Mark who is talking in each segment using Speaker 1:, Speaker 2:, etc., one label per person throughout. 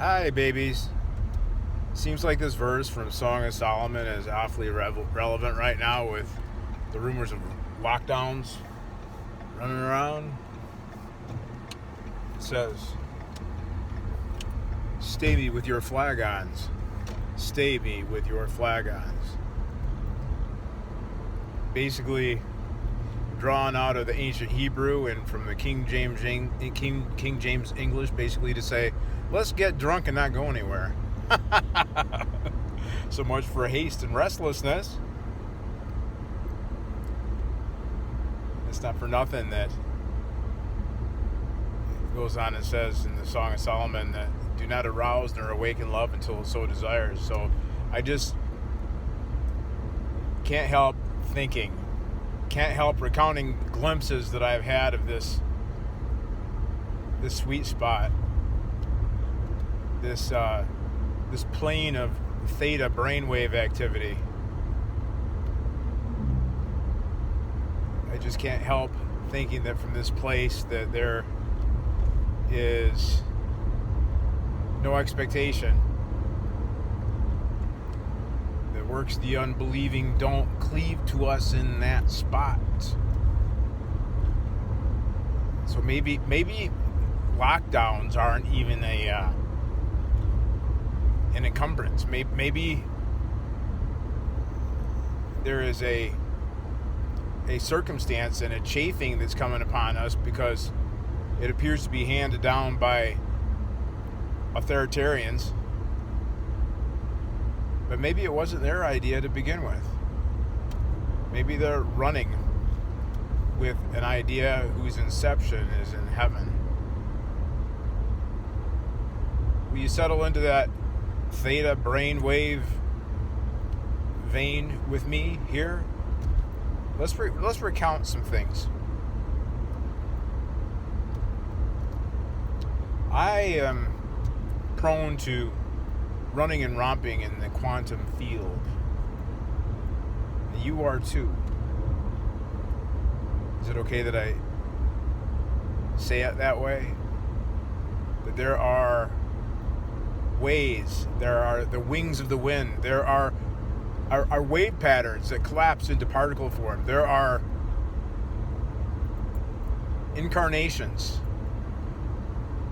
Speaker 1: Hi, babies. Seems like this verse from Song of Solomon is awfully relevant right now with the rumors of lockdowns running around. It says, "Stay me with your flagons. Stay me with your flagons." Basically, drawn out of the ancient Hebrew and from the King James English, basically to say, let's get drunk and not go anywhere. So much for haste and restlessness. It's not for nothing that it goes on and says in the Song of Solomon that do not arouse nor awaken love until it so desires. So I just can't help thinking, can't help recounting glimpses that I've had of this sweet spot, this plane of theta brainwave activity. I just can't help thinking that from this place that there is no expectation. The works the unbelieving don't cleave to us in that spot. So maybe lockdowns aren't even an encumbrance. Maybe there is a circumstance and a chafing that's coming upon us because it appears to be handed down by authoritarians. But maybe it wasn't their idea to begin with. Maybe they're running with an idea whose inception is in heaven. Will you settle into that theta brainwave vein with me here? Let's recount some things. I am prone to running and romping in the quantum field. You are too. Is it okay that I say it that way? That there are ways, there are the wings of the wind, there are wave patterns that collapse into particle form, there are incarnations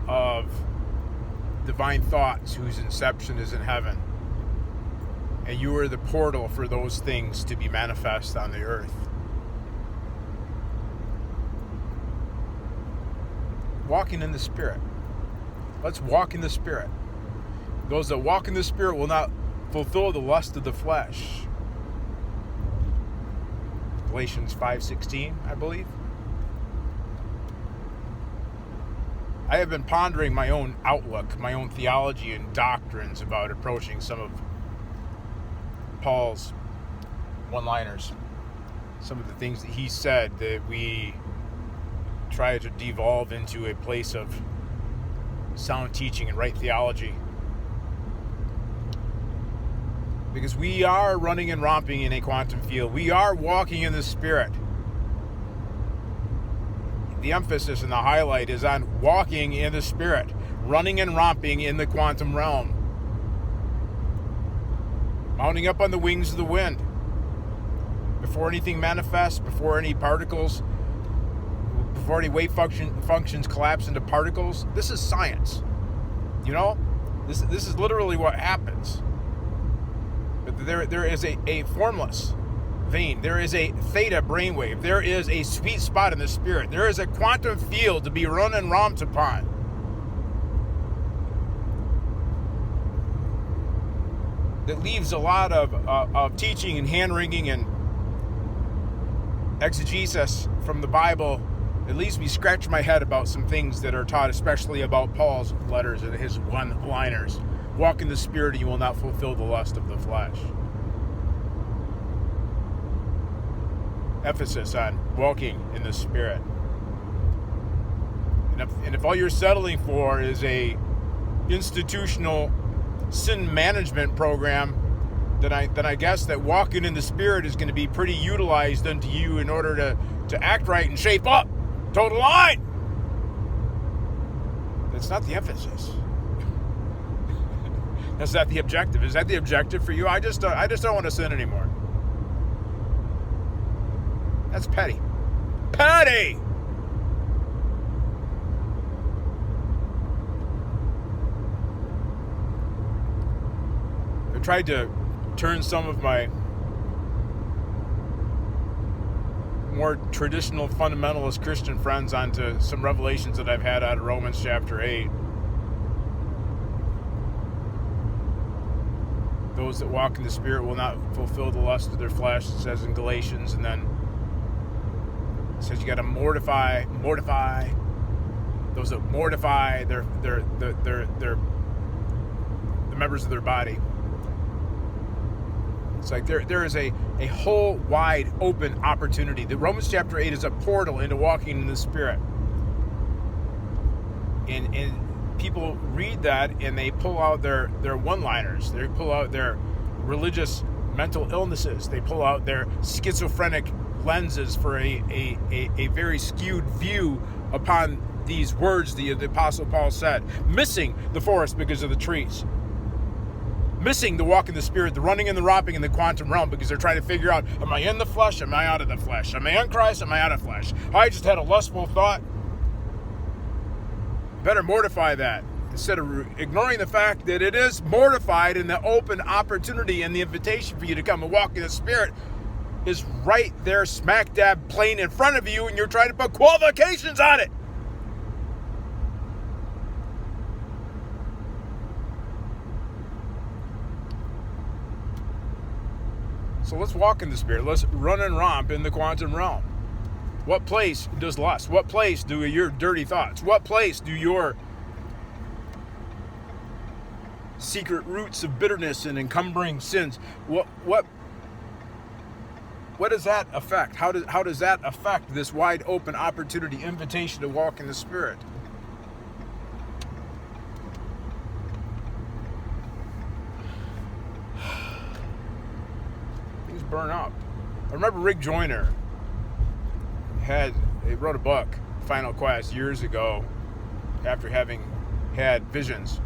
Speaker 1: of divine thoughts whose inception is in heaven, and you are the portal for those things to be manifest on the earth. Walking in the Spirit. Let's walk in the Spirit. Those that walk in the Spirit will not fulfill the lust of the flesh. Galatians 5:16, I believe. I have been pondering my own outlook, my own theology and doctrines about approaching some of Paul's one-liners. Some of the things that he said that we try to devolve into a place of sound teaching and right theology. Because we are running and romping in a quantum field. We are walking in the Spirit. The emphasis and the highlight is on walking in the Spirit, running and romping in the quantum realm, mounting up on the wings of the wind. Before anything manifests, before any particles, before any wave functions collapse into particles, this is science. You know, this is literally what happens. But there is a formless vein. There is a theta brainwave. There is a sweet spot in the Spirit. There is a quantum field to be run and romped upon. That leaves a lot of teaching and hand-wringing and exegesis from the Bible. It leaves me scratching my head about some things that are taught, especially about Paul's letters and his one-liners. Walk in the Spirit and you will not fulfill the lust of the flesh. Emphasis on walking in the Spirit. And if all you're settling for is a institutional sin management program, then I guess that walking in the Spirit is going to be pretty utilized unto you in order to act right and shape up. Total line. That's not the emphasis. Is that the objective? Is that the objective for you? I just don't want to sin anymore. That's petty. Petty! I tried to turn some of my more traditional fundamentalist Christian friends onto some revelations that I've had out of Romans chapter 8. Those that walk in the Spirit will not fulfill the lust of their flesh, it says in Galatians, and then it says you got to mortify. Those that mortify the members of their body. It's like there is a whole wide open opportunity. The Romans chapter 8 is a portal into walking in the Spirit. And people read that and they pull out their one-liners. They pull out their religious mental illnesses. They pull out their schizophrenic lenses for a very skewed view upon these words the Apostle Paul said. Missing the forest because of the trees. Missing the walk in the Spirit, the running and the romping in the quantum realm, because they're trying to figure out, am I in the flesh? Am I out of the flesh? Am I in Christ? Am I out of flesh? I just had a lustful thought. Better mortify that instead of ignoring the fact that it is mortified, and the open opportunity and the invitation for you to come and walk in the Spirit is right there smack dab plain in front of you, and you're trying to put qualifications on it. So let's walk in the Spirit. Let's run and romp in the quantum realm. What place does lust? What place do your dirty thoughts? What place do your secret roots of bitterness and encumbering sins? What does that affect? How does that affect this wide open opportunity, invitation to walk in the Spirit? Burn up. I remember Rick Joyner he wrote a book, Final Quest, years ago, after having had visions.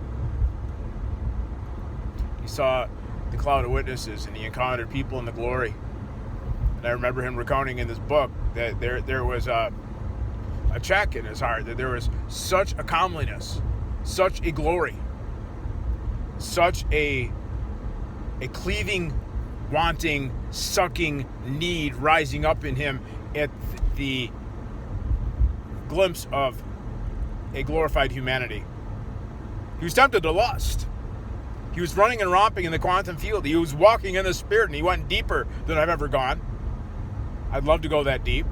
Speaker 1: He saw the cloud of witnesses and he encountered people in the glory. And I remember him recounting in this book that there was a check in his heart, that there was such a comeliness, such a glory, such a cleaving, wanting, sucking need rising up in him at the glimpse of a glorified humanity. He was tempted to lust. He was running and romping in the quantum field. He was walking in the Spirit, and he went deeper than I've ever gone. I'd love to go that deep.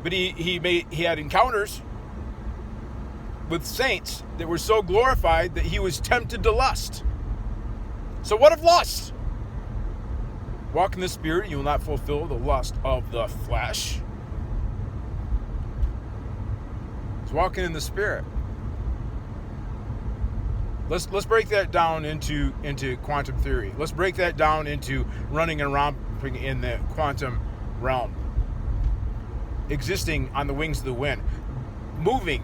Speaker 1: But he had encounters with saints that were so glorified that he was tempted to lust. So what of lust? Walk in the Spirit, you will not fulfill the lust of the flesh. It's walking in the Spirit. Let's break that down into quantum theory. Let's break that down into running and romping in the quantum realm. Existing on the wings of the wind. Moving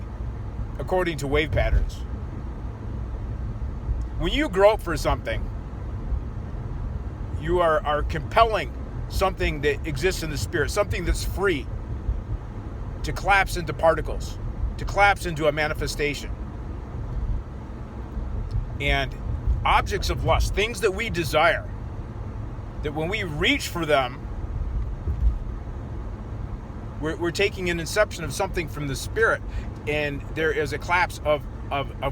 Speaker 1: according to wave patterns. When you grope for something, you are compelling something that exists in the Spirit, something that's free, to collapse into particles, to collapse into a manifestation. And objects of lust, things that we desire, that when we reach for them, we're taking an inception of something from the Spirit, and there is a collapse of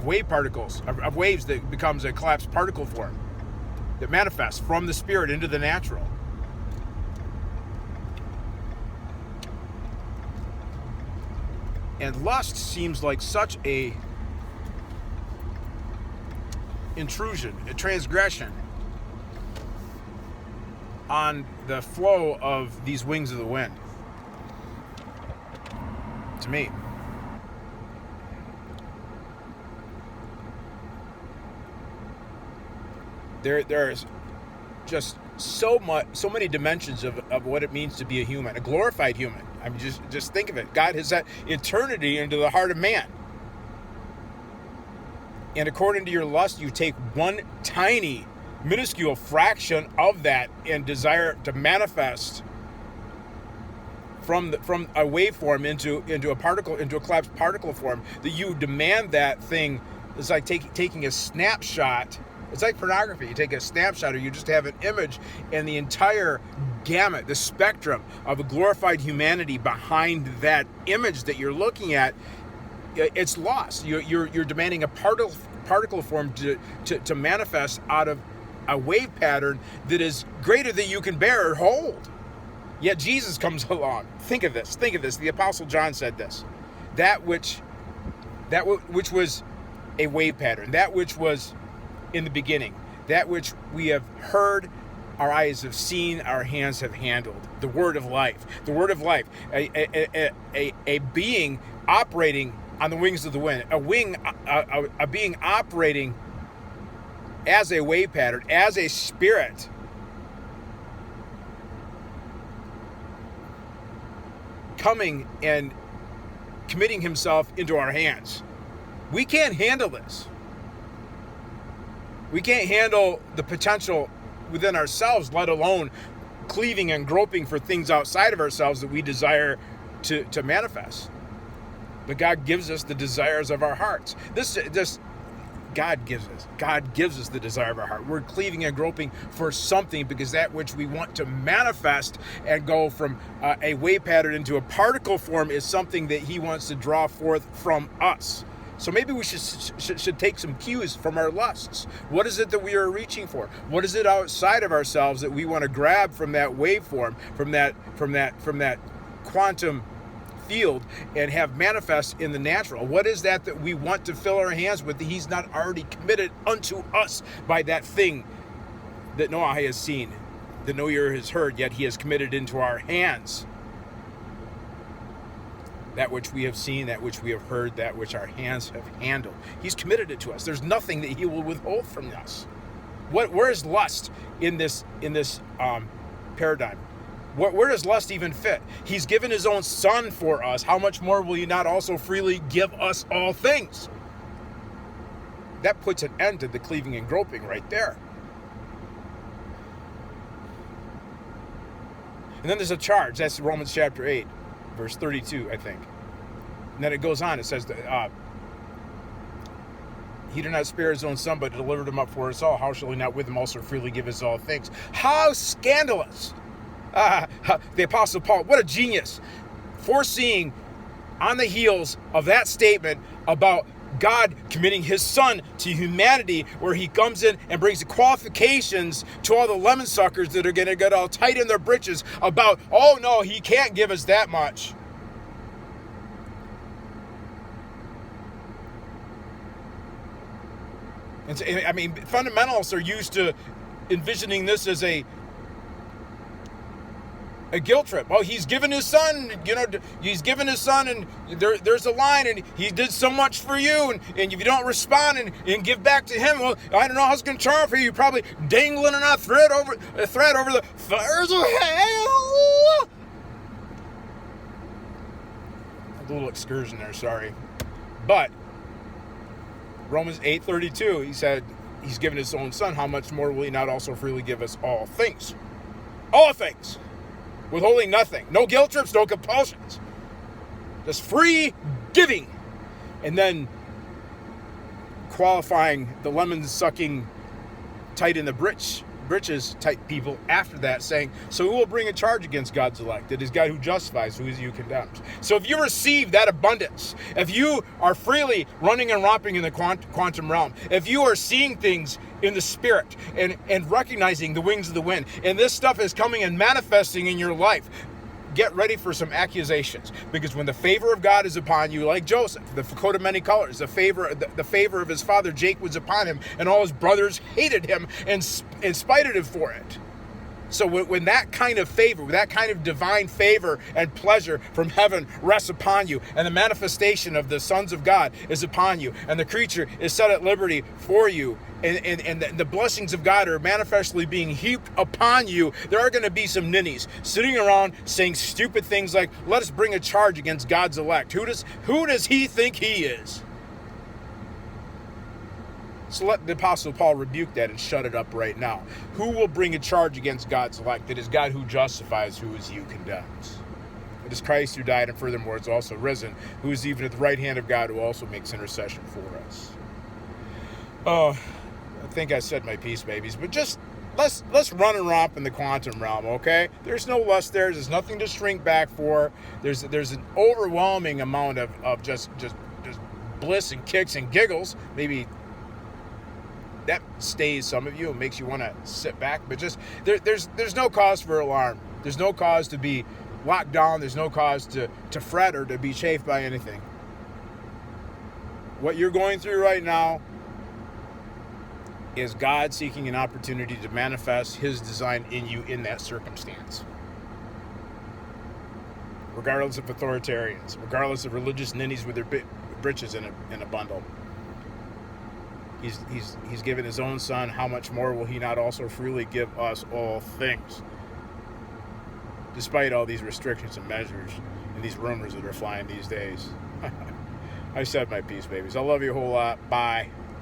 Speaker 1: wave particles, of waves that becomes a collapsed particle form that manifests from the Spirit into the natural. And lust seems like such a intrusion, a transgression on the flow of these wings of the wind. To me. There's just so many dimensions of what it means to be a human, a glorified human. I mean, just think of it. God has set eternity into the heart of man. And according to your lust, you take one tiny, minuscule fraction of that and desire to manifest from a waveform into a particle, into a collapsed particle form, that you demand that thing. It's like taking a snapshot. It's like pornography. You take a snapshot, or you just have an image, and the entire gamut, the spectrum of a glorified humanity behind that image that you're looking at, it's lost. You're demanding a particle form to manifest out of a wave pattern that is greater than you can bear or hold. Yet Jesus comes along. Think of this. The Apostle John said this. That which was a wave pattern, that which was in the beginning, that which we have heard, our eyes have seen, our hands have handled. The word of life. A being operating on the wings of the wind. A being operating as a wave pattern, as a spirit. Coming and committing himself into our hands. We can't handle this. We can't handle the potential within ourselves, let alone cleaving and groping for things outside of ourselves that we desire to manifest. But God gives us the desires of our hearts. God gives us the desire of our heart. We're cleaving and groping for something, because that which we want to manifest and go from a wave pattern into a particle form is something that he wants to draw forth from us. So maybe we should take some cues from our lusts. What is it that we are reaching for? What is it outside of ourselves that we want to grab from that waveform, from that quantum field, and have manifest in the natural? What is that we want to fill our hands with that he's not already committed unto us by that thing that no eye has seen, that no ear has heard, yet he has committed into our hands? That which we have seen, that which we have heard, that which our hands have handled. He's committed it to us. There's nothing that he will withhold from us. Where is lust in this paradigm? Where does lust even fit? He's given his own son for us. How much more will he not also freely give us all things? That puts an end to the cleaving and groping right there. And then there's a charge. That's Romans chapter 8. Verse 32, I think. And then it goes on. It says that he did not spare his own son, but delivered him up for us all. How shall he not with him also freely give us all things? How scandalous! The Apostle Paul, what a genius! Foreseeing on the heels of that statement about God committing his son to humanity, where he comes in and brings the qualifications to all the lemon suckers that are going to get all tight in their britches about, oh no, he can't give us that much. And so, I mean, fundamentalists are used to envisioning this as a guilt trip. Oh, he's given his son, he's given his son, and there's a line, and he did so much for you, and if you don't respond and give back to him, well, I don't know how it's going to turn out for you. You're probably dangling a thread over the fires of hell. A little excursion there, sorry. But Romans 8:32, he said, he's given his own son. How much more will he not also freely give us all things? All things. Withholding nothing. No guilt trips, no compulsions. Just free giving. And then qualifying the lemon-sucking, tight in the britches type people after that, saying, so who will bring a charge against God's elect? It is God who justifies, who is you condemns. So if you receive that abundance, if you are freely running and romping in the quantum realm, if you are seeing things in the spirit and recognizing the wings of the wind, and this stuff is coming and manifesting in your life, get ready for some accusations, because when the favor of God is upon you, like Joseph, the coat of many colors, the favor of his father Jake was upon him, and all his brothers hated him and spited him for it. So when that kind of favor, that kind of divine favor and pleasure from heaven rests upon you, and the manifestation of the sons of God is upon you, and the creature is set at liberty for you, and the blessings of God are manifestly being heaped upon you, there are going to be some ninnies sitting around saying stupid things like, let us bring a charge against God's elect. Who does he think he is? So let the Apostle Paul rebuke that and shut it up right now. Who will bring a charge against God's elect? It is God who justifies, who is you condemns. It is Christ who died and furthermore is also risen, who is even at the right hand of God, who also makes intercession for us. Oh, I think I said my piece, babies, but just let's run and romp in the quantum realm, okay? There's no lust there. There's nothing to shrink back for. There's an overwhelming amount of just bliss and kicks and giggles. Maybe that stays some of you and makes you want to sit back, but just there's no cause for alarm. There's no cause to be locked down. There's no cause to fret or to be chafed by anything. What you're going through right now is God seeking an opportunity to manifest his design in you in that circumstance. Regardless of authoritarians, regardless of religious ninnies with their britches in a bundle. He's given his own son. How much more will he not also freely give us all things? Despite all these restrictions and measures and these rumors that are flying these days. I said my piece, babies. I love you a whole lot. Bye.